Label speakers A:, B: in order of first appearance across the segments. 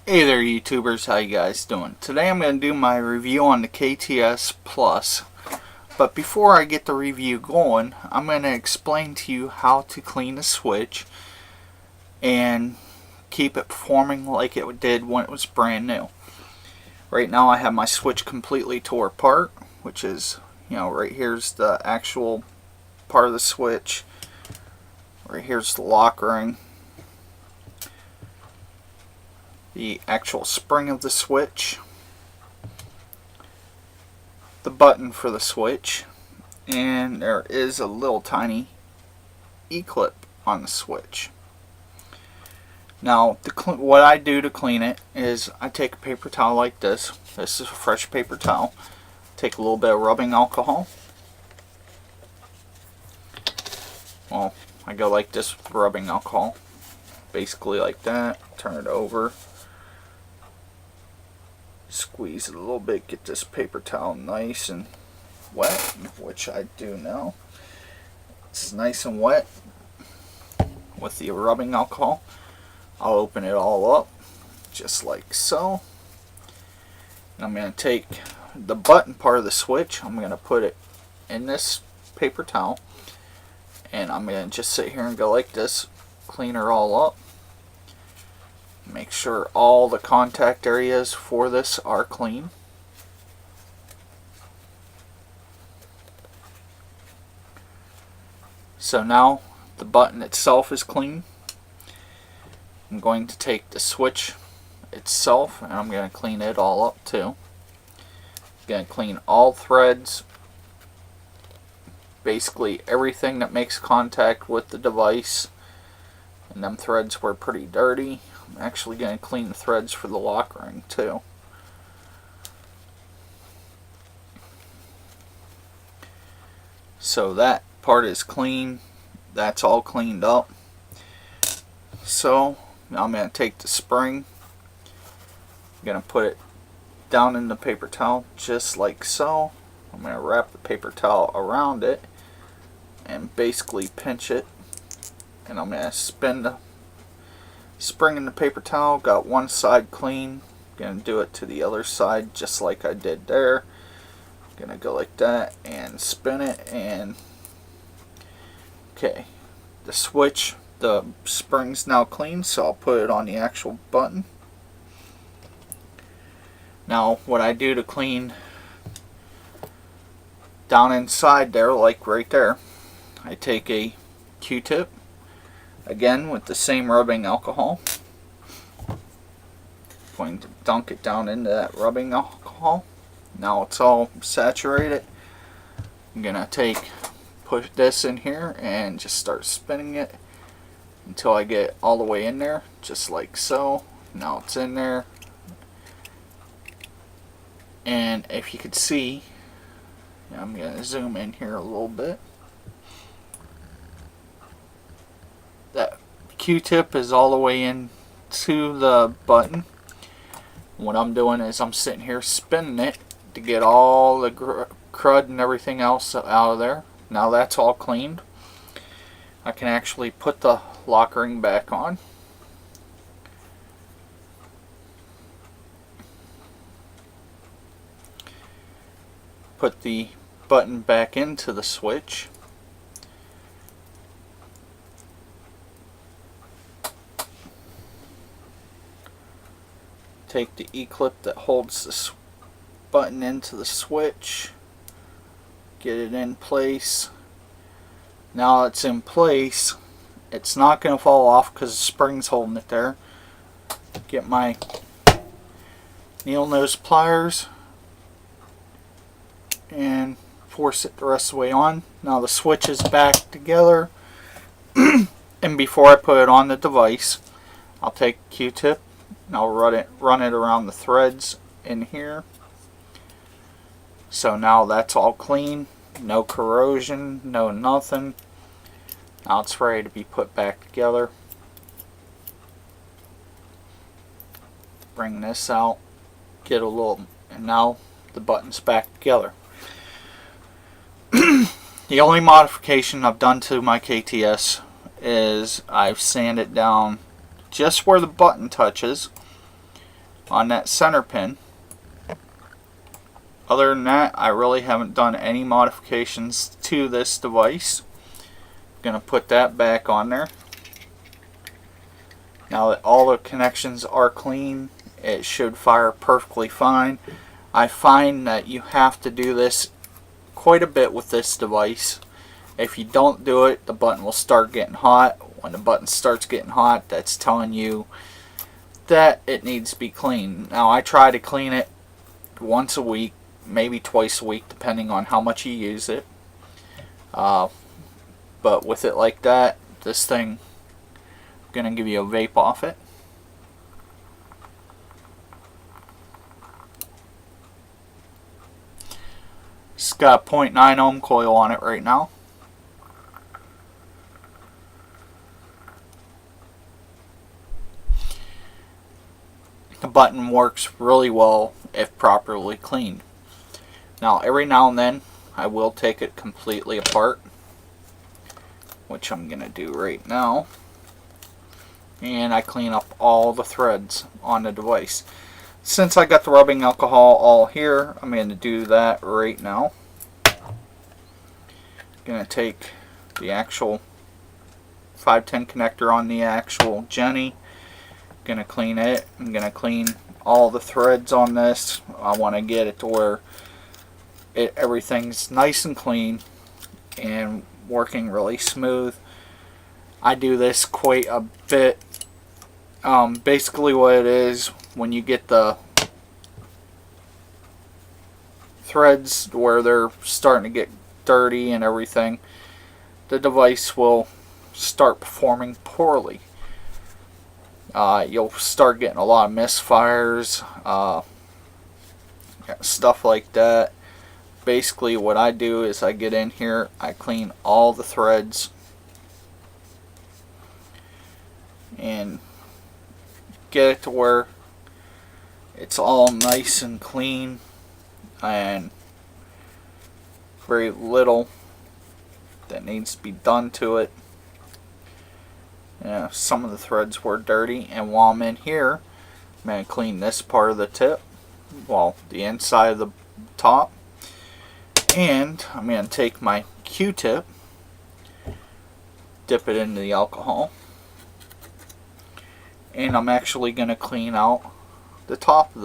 A: Hey there YouTubers, how you guys doing? Today I'm going to do my review on the KTS Plus, but before I get the review going, I'm going to explain to you how to clean the switch and keep it performing like it did when it was brand new. Right now I have my switch completely tore apart, which is, right here's the actual part of the switch, right here's the lock ring, the actual spring of the switch, the button for the switch, and there is a little tiny E-clip on the switch. Now, what I do to clean it is I take a paper towel like this. This is a fresh paper towel. Take a little bit of rubbing alcohol. Well, I go like this with rubbing alcohol. Basically like that. Turn it over. Squeeze it a little bit, get this paper towel nice and wet, which I do now. It's nice and wet with the rubbing alcohol. I'll open it all up just like so. And I'm going to take the button part of the switch, I'm going to put it in this paper towel, and I'm going to just sit here and go like this, clean her all up. Make sure all the contact areas for this are clean. So now the button itself is clean. I'm going to take the switch itself and I'm going to clean it all up too. I'm going to clean all threads, basically everything that makes contact with the device. And them threads were pretty dirty. I'm actually going to clean the threads for the lock ring too. So that part is clean. That's all cleaned up. So now I'm going to take the spring. I'm going to put it down in the paper towel just like so. I'm going to wrap the paper towel around it and basically pinch it. And I'm going to spin the spring in the paper towel. Got one side clean. Going to do it to the other side just like I did there. Going to go like that and spin it, and okay, the switch, the spring's now clean, so I'll put it on the actual button. Now what I do to clean down inside there, like right there, I take a Q-tip, again with the same rubbing alcohol. Going to dunk it down into that rubbing alcohol. Now it's all saturated. I'm gonna push this in here and just start spinning it until I get all the way in there, just like so. Now it's in there, and if you could see, I'm gonna zoom in here a little bit. That Q-tip is all the way into the button. What I'm doing is I'm sitting here spinning it to get all the crud and everything else out of there. Now that's all cleaned. I can actually put the lock ring back on. Put the button back into the switch. Take the E-clip that holds the button into the switch, get it in place. Now it's in place, it's not going to fall off because the spring's holding it there. Get my needle nose pliers and force it the rest of the way on. Now the switch is back together. And before I put it on the device, I'll take a Q-tip and I'll run it around the threads in here. So now that's all clean, no corrosion, no nothing. Now it's ready to be put back together. Bring this out, get a little, and now the button's back together. The only modification I've done to my KTS is I've sanded down just where the button touches on that center pin. Other than that, I really haven't done any modifications to this device. I'm going to put that back on there. Now that all the connections are clean, it should fire perfectly fine. I find that you have to do this quite a bit with this device. If you don't do it, the button will start getting hot. When the button starts getting hot, that's telling you that it needs to be cleaned. Now I try to clean it once a week, maybe twice a week, depending on how much you use it. But with it like that, this thing, I'm going to give you a vape off it. It's got a 0.9 ohm coil on it right now. The button works really well if properly cleaned. Now every now and then I will take it completely apart, which I'm going to do right now. And I clean up all the threads on the device. Since I got the rubbing alcohol all here, I'm going to do that right now. Going to take the actual 510 connector on the actual Jenny. Going to clean it. I'm going to clean all the threads on this. I want to get it to where everything's nice and clean and working really smooth. I do this quite a bit. Basically what it is, when you get the threads where they're starting to get dirty and everything, the device will start performing poorly. You'll start getting a lot of misfires, stuff like that. Basically what I do is I get in here, I clean all the threads and get it to where it's all nice and clean and very little that needs to be done to it. Some of the threads were dirty, and while I'm in here, I'm going to clean this part of the tip, well, the inside of the top, and I'm going to take my Q-tip, dip it into the alcohol, and I'm actually going to clean out the top of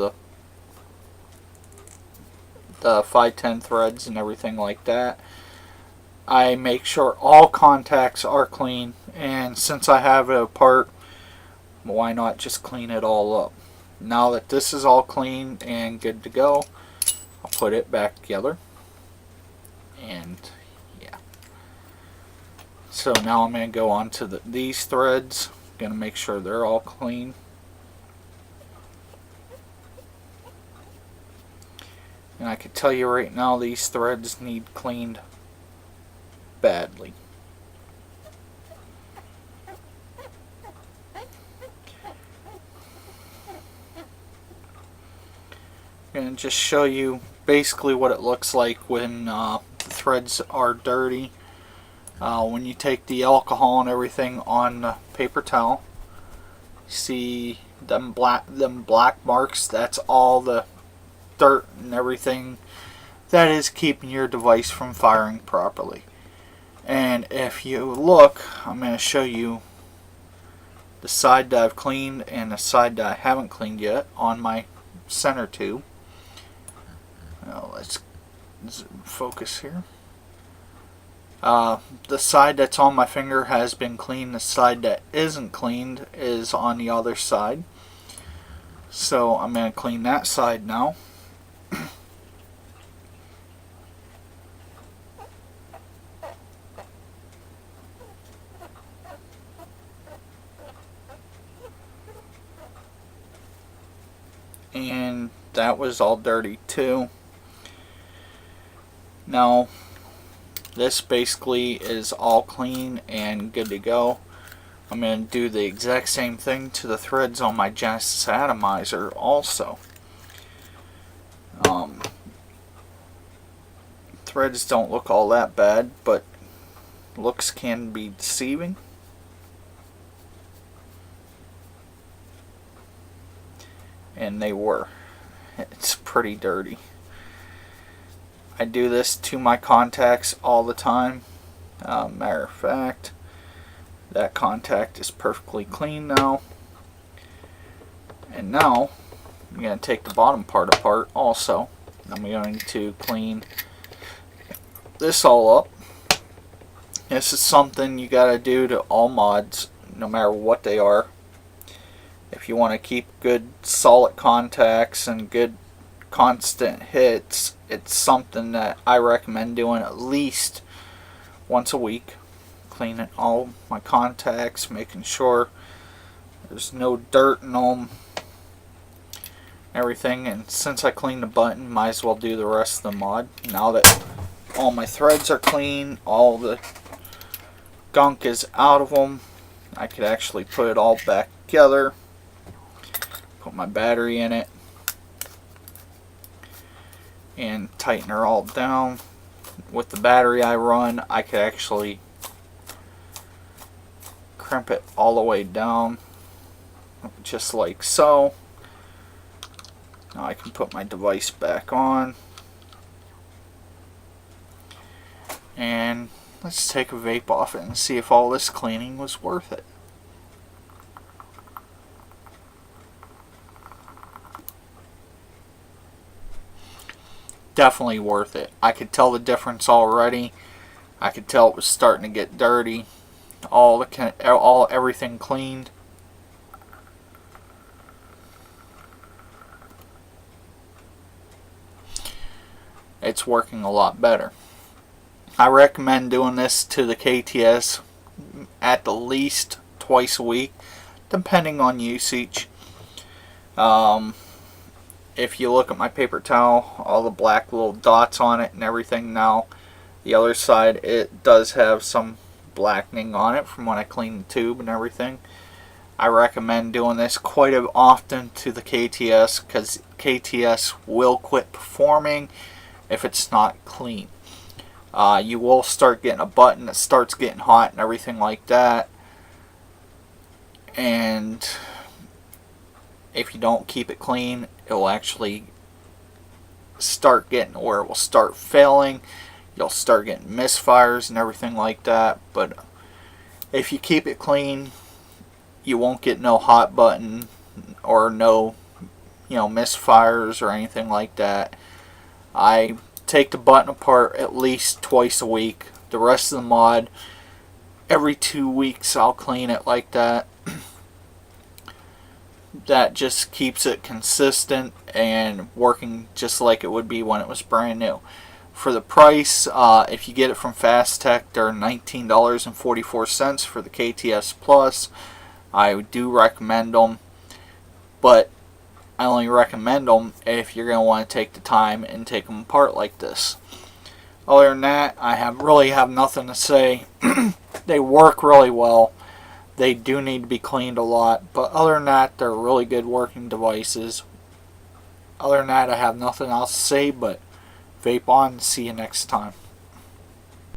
A: the 510 threads and everything like that. I make sure all contacts are clean, and since I have it apart, why not just clean it all up? Now that this is all clean and good to go, I'll put it back together. And yeah. So now I'm going to go on to these threads. Going to make sure they're all clean. And I can tell you right now, these threads need cleaned badly. I'm going to just show you basically what it looks like when the threads are dirty. When you take the alcohol and everything on the paper towel, you see them black marks. That's all the dirt and everything that is keeping your device from firing properly. And if you look, I'm going to show you the side that I've cleaned and the side that I haven't cleaned yet on my center tube. Now let's focus here. The side that's on my finger has been cleaned. The side that isn't cleaned is on the other side. So I'm going to clean that side now. And that was all dirty too. Now this basically is all clean and good to go. I'm going to do the exact same thing to the threads on my Genesis atomizer also. Threads don't look all that bad, but looks can be deceiving. and they were. It's pretty dirty. I do this to my contacts all the time. Matter of fact, that contact is perfectly clean now. And now I'm going to take the bottom part apart also. I'm going to clean this all up. This is something you got to do to all mods, no matter what they are. If you want to keep good solid contacts and good constant hits, it's something that I recommend doing at least once a week. Cleaning all my contacts, making sure there's no dirt in them, everything. And since I cleaned the button, might as well do the rest of the mod. Now that all my threads are clean, all the gunk is out of them, I could actually put it all back together, put my battery in it, and tighten her all down. With the battery I run, I could actually crimp it all the way down, just like so. Now I can put my device back on, and let's take a vape off it and see if all this cleaning was worth it. Definitely worth it. I could tell the difference already. I could tell it was starting to get dirty. Everything cleaned. It's working a lot better. I recommend doing this to the KTS at the least twice a week, depending on usage. If you look at my paper towel, all the black little dots on it and everything now, the other side, it does have some blackening on it from when I cleaned the tube and everything. I recommend doing this quite often to the KTS, because KTS will quit performing if it's not clean. You will start getting a button that starts getting hot and everything like that, and if you don't keep it clean, it will actually start getting where it will start failing. You'll start getting misfires and everything like that. But if you keep it clean, you won't get no hot button or no, misfires or anything like that. I take the button apart at least twice a week. The rest of the mod, every 2 weeks I'll clean it like that. That just keeps it consistent and working just like it would be when it was brand new. For the price, if you get it from Fast Tech, they're $19.44 for the KTS Plus. I do recommend them, but I only recommend them if you're going to want to take the time and take them apart like this. Other than that, I really have nothing to say. They work really well. They do need to be cleaned a lot, but other than that, they're really good working devices. Other than that, I have nothing else to say but vape on. See you next time.